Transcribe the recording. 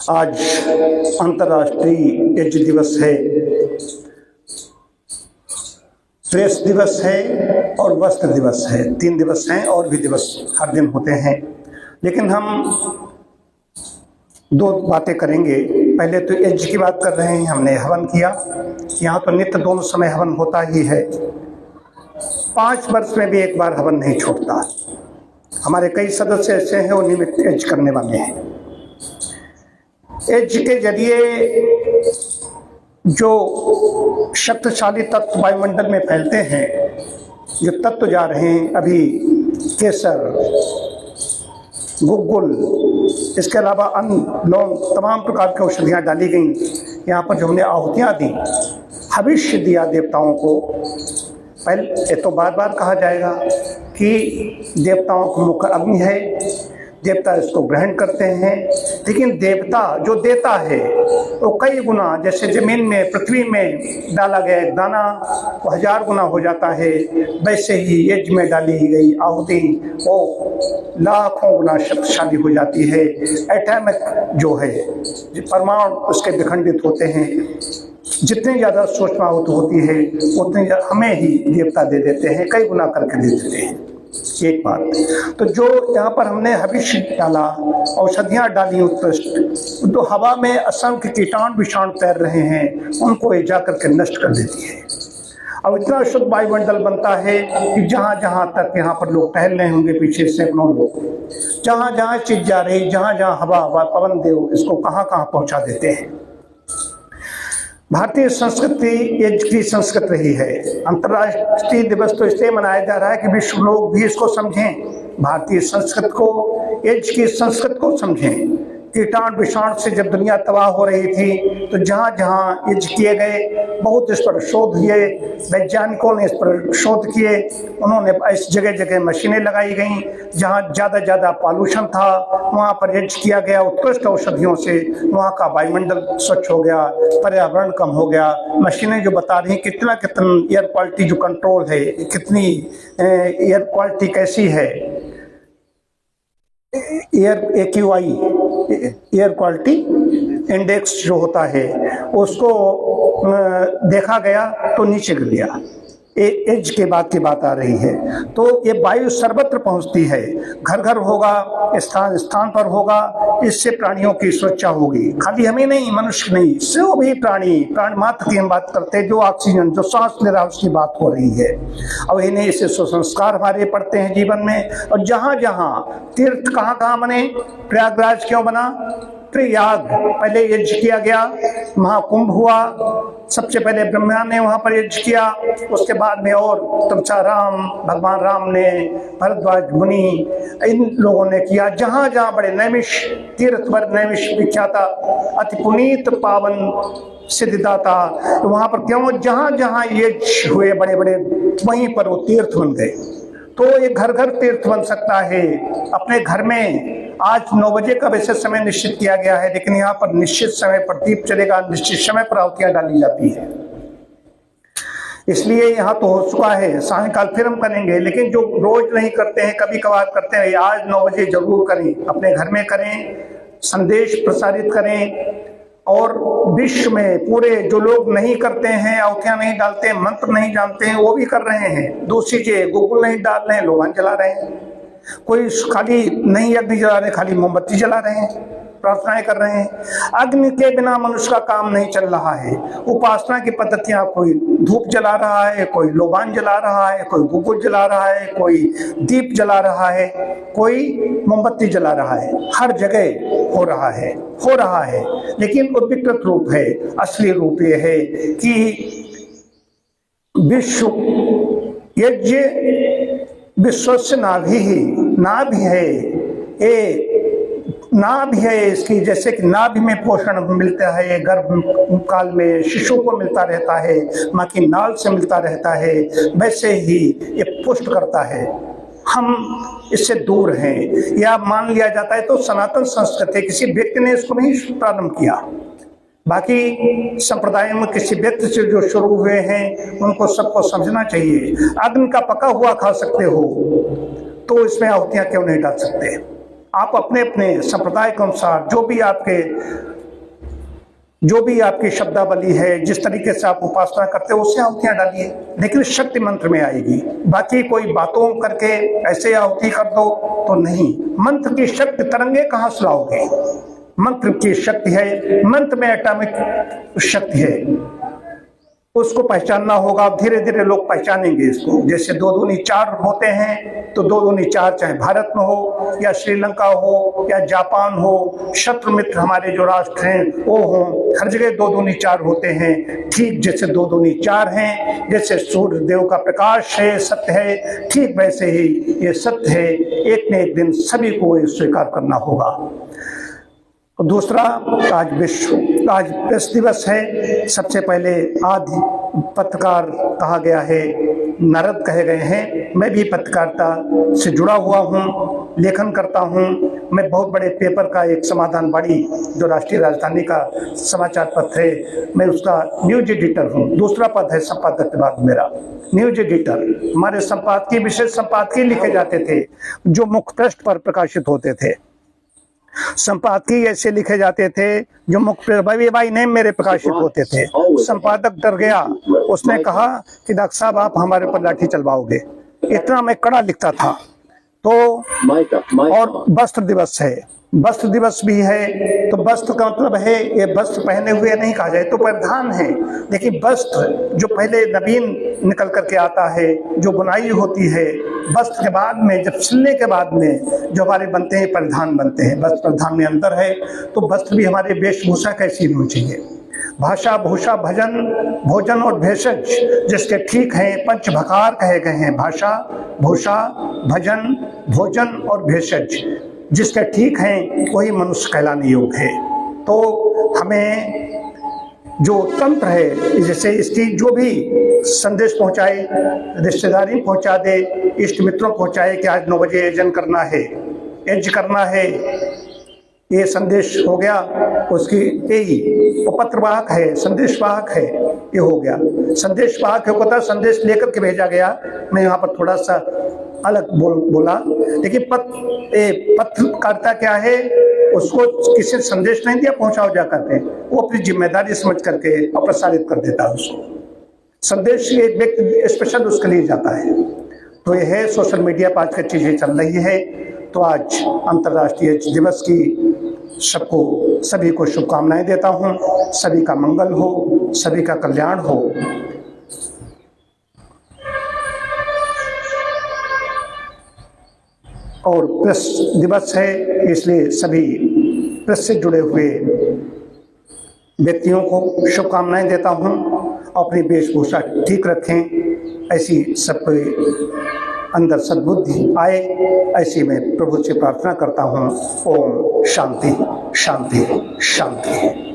आज अंतर्राष्ट्रीय यज्ञ दिवस है, प्रेस दिवस है और वस्त्र दिवस है। 3 दिवस हैं, और भी दिवस हर दिन होते हैं, लेकिन हम 2 बातें करेंगे। पहले तो यज्ञ की बात कर रहे हैं, हमने हवन किया। यहाँ तो नित्य दोनों समय हवन होता ही है, 5 वर्ष में भी एक बार हवन नहीं छूटता। हमारे कई सदस्य ऐसे हैं वो नियमित यज्ञ करने वाले हैं। यज्ञ के जरिए जो शक्तिशाली तत्व वायुमंडल में फैलते हैं, जो तत्व जा रहे हैं अभी, केसर, गुग्गुल, इसके अलावा अन्य लौंग, तमाम प्रकार की औषधियाँ डाली गई। यहाँ पर जो हमने आहुतियाँ दी, हविष्य दिया देवताओं को। पहले तो बार बार कहा जाएगा कि देवताओं का मुख्य अग्नि है, देवता इसको ग्रहण करते हैं, लेकिन देवता जो देता है वो कई गुना, जैसे जमीन में, पृथ्वी में डाला गया एक दाना वो 1000 गुना हो जाता है, वैसे ही यज्ञ में डाली गई आहुति वो लाखों गुना शक्तिशाली हो जाती है। एटॉमिक जो है, परमाणु उसके विखंडित होते हैं। जितनी ज़्यादा सूक्ष्म आहुति होती है उतनी हमें ही देवता दे देते हैं, कई गुना करके दे देते हैं। एक बात तो जो यहाँ पर हमने हविष्य डाला, औषधियाँ डाली उत्कृष्ट, तो हवा में असंख्य कीटाणु विषाणु तैर रहे हैं, उनको ये जा करके नष्ट कर देती है। अब इतना शुद्ध वायुमंडल बनता है कि जहाँ जहाँ तक यहाँ पर लोग टहल रहे होंगे, पीछे सैकड़ों लोग, जहाँ जहाँ चीज जा रही, जहाँ जहाँ हवा पवन देव इसको कहाँ कहाँ पहुँचा देते हैं। भारतीय संस्कृति यज्ञ की संस्कृति रही है। अंतर्राष्ट्रीय दिवस तो इसलिए मनाया जा रहा है कि विश्व लोग भी इसको समझें, भारतीय संस्कृति को, यज्ञ की संस्कृति को समझें। कीटाणु विषाणु से जब दुनिया तबाह हो रही थी तो जहाँ जहाँ यज्ञ किए गए, बहुत इस पर शोध हुए, वैज्ञानिकों ने इस पर शोध किए, उन्होंने इस जगह जगह मशीनें लगाई गईं। जहाँ ज़्यादा पॉल्यूशन था वहाँ पर यज्ञ किया गया उत्कृष्ट औषधियों से, वहाँ का वायुमंडल स्वच्छ हो गया, पर्यावरण कम हो गया। मशीनें जो बता रही कितना एयर क्वालिटी जो कंट्रोल है, कितनी एयर क्वालिटी कैसी है, AQI एयर क्वालिटी इंडेक्स जो होता है उसको देखा गया तो नीचे गिर गया। एज के बाद की बात आ रही है, तो ये वायु सर्वत्र पहुंचती है, घर घर होगा, स्थान स्थान पर होगा। इससे प्राणियों की सुरक्षा होगी, खाली हमें नहीं, मनुष्य नहीं, सो भी प्राणी मात्र की हम बात करते हैं, जो ऑक्सीजन, जो सांस ले रहा है उसकी बात हो रही है। अब इन्हें इससे संस्कार हमारे पड़ते हैं जीवन में। और जहाँ जहाँ तीर्थ कहाँ कहाँ बने, प्रयागराज क्यों बना, प्रयाग पहले यज्ञ किया गया, महाकुंभ हुआ, सबसे पहले ब्रह्मा ने वहां पर यज्ञ किया, उसके बाद में और तपस्या भगवान राम ने, भरद्वाज मुनि, इन लोगों ने किया। जहां जहां बड़े नैमिष तीर्थ पर, नैमिष विख्याता अति पुनीत पावन सिद्धिदाता, तो वहां पर क्यों, जहां जहां यज्ञ हुए बड़े बड़े, वहीं पर वो तीर्थ बन गए। तो ये घर घर तीर्थ बन सकता है। अपने घर में आज 9 बजे का वैसे समय निश्चित किया गया है, लेकिन यहाँ पर निश्चित समय पर दीप चलेगा, निश्चित समय पर आहुतियाँ डाली जाती है। इसलिए यहाँ तो हो चुका है, सायंकाल फिर हम करेंगे, लेकिन जो रोज नहीं करते हैं, कभी कभार करते हैं, आज 9 बजे जरूर करें, अपने घर में करें, संदेश प्रसारित करें। और विश्व में पूरे जो लोग नहीं करते हैं, आहुतियाँ नहीं डालते हैं, मंत्र नहीं जानते हैं, वो भी कर रहे हैं। दूसरी चीज, गुग्गुल नहीं डाल रहे हैं, लोबान जला रहे हैं, कोई खाली नहीं अग्नि जला रहे, खाली मोमबत्ती जला रहे हैं, प्रार्थनाएं कर रहे हैं। अग्नि के बिना मनुष्य का काम नहीं चल रहा है। उपासना की पद्धतियां, कोई धूप जला रहा है, कोई लोबान जला रहा है, कोई गुग्गुल जला रहा है, कोई दीप जला रहा है, कोई मोमबत्ती जला रहा है, हर जगह हो रहा है। लेकिन विकृत रूप है, असली रूप ये है कि विश्व यज्ञ विश्वस्य नाभि ही, नाभि है, ये नाभि है इसकी, जैसे कि नाभि में पोषण मिलता है, गर्भ काल में शिशु को मिलता रहता है, माँ की नाल से मिलता रहता है, वैसे ही ये पुष्ट करता है। हम इससे दूर हैं, या मान लिया जाता है तो सनातन संस्कृति, किसी व्यक्ति ने इसको नहीं प्रारंभ किया। बाकी संप्रदायों में किसी व्यक्ति से जो शुरू हुए हैं उनको सबको समझना चाहिए। अग्नि का पका हुआ खा सकते हो तो इसमें आहुतियां क्यों नहीं डाल सकते? आप अपने अपने संप्रदाय के अनुसार जो भी आपकी शब्दावली है, जिस तरीके से आप उपासना करते हो उससे आहुतियां डालिए, लेकिन शक्ति मंत्र में आएगी। बाकी कोई बातों करके ऐसे आहुति कर दो तो नहीं। मंत्र की शक्ति तरंगे कहाँ से लाओगे? मंत्र की शक्ति है, मंत्र में एटॉमिक शक्ति है, उसको पहचानना होगा। धीरे धीरे लोग पहचानेंगे इसको। जैसे 2 दूनी 4 होते हैं तो 2 दूनी 4 चाहे भारत में हो या श्रीलंका हो या जापान हो, शत्रु मित्र हमारे जो राष्ट्र हैं वो हो, हर जगह 2 दूनी 4 होते हैं। ठीक जैसे 2 दूनी 4 हैं, जैसे सूर्य देव का प्रकाश है, सत्य है, ठीक वैसे ही ये सत्य है। एक न एक दिन सभी को ये स्वीकार करना होगा। दूसरा, आज प्रेस दिवस है। सबसे पहले आदि पत्रकार कहा गया है, नारद कहे गए हैं। मैं भी पत्रकारिता से जुड़ा हुआ हूँ, लेखन करता हूँ। मैं बहुत बड़े पेपर का एक समाधान बाड़ी जो राष्ट्रीय राजधानी का समाचार पत्र है, मैं उसका न्यूज एडिटर हूँ। दूसरा पद है संपादक के बाद मेरा, न्यूज एडिटर। हमारे संपादकीय, विशेष संपादकीय लिखे जाते थे जो मुख्य पृष्ठ पर प्रकाशित होते थे। संपादकीय ऐसे लिखे जाते थे जो मुख्य भाई नेम मेरे प्रकाशित होते थे। संपादक डर गया, उसने कहा कि डॉक्टर साहब आप हमारे ऊपर लाठी चलवाओगे, इतना मैं कड़ा लिखता था। तो और वस्त्र दिवस है, वस्त्र दिवस भी है। तो वस्त्र का मतलब है ये वस्त्र पहने हुए नहीं कहा जाए तो परिधान है, लेकिन वस्त्र जो पहले नवीन निकल करके आता है, जो बुनाई होती है, वस्त्र के बाद में जब सिलने के बाद में जो हमारे बनते हैं परिधान बनते हैं। वस्त्र परिधान में अंतर है। तो वस्त्र भी हमारे वेशभूषा कैसी होनी चाहिए। भाषा भूषा भजन भोजन और भेषज जिसके ठीक हैं, पंचभकार कहे गए हैं। भाषा भूषा भजन भोजन और भेषज जिसके ठीक हैं वही मनुष्य कहलाने योग्य है। तो हमें जो तंत्र है, जैसे इसकी जो भी संदेश पहुंचाए, रिश्तेदारी पहुंचा दे, इष्ट मित्रों पहुंचाए कि आज 9 बजे आयोजन करना है, एज करना है, ये संदेश हो गया उसकी। यही वो पत्रवाहक है, संदेशवाहक है, ये हो गया। संदेशवाहक होता, संदेश लेकर के भेजा गया। मैं यहाँ पर थोड़ा सा अलग बोला, लेकिन पत्रकारिता क्या है, उसको किसी संदेश नहीं दिया, पहुंचाओ जा करके, वो अपनी जिम्मेदारी समझ करके और प्रसारित कर देता है उसको। संदेश एक व्यक्ति स्पेशल उसके लिए जाता है। तो ये है सोशल मीडिया पर आज की चीजें चल रही है। तो आज अंतर्राष्ट्रीय दिवस की सबको, सभी को शुभकामनाएं देता हूँ। सभी का मंगल हो, सभी का कल्याण हो। और प्रेस दिवस है, इसलिए सभी प्रेस से जुड़े हुए व्यक्तियों को शुभकामनाएं देता हूं। अपनी वेशभूषा ठीक रखें, ऐसी सबके अंदर सद्बुद्धि आए, ऐसी मैं प्रभु से प्रार्थना करता हूं। ओम शांति शांति शांति।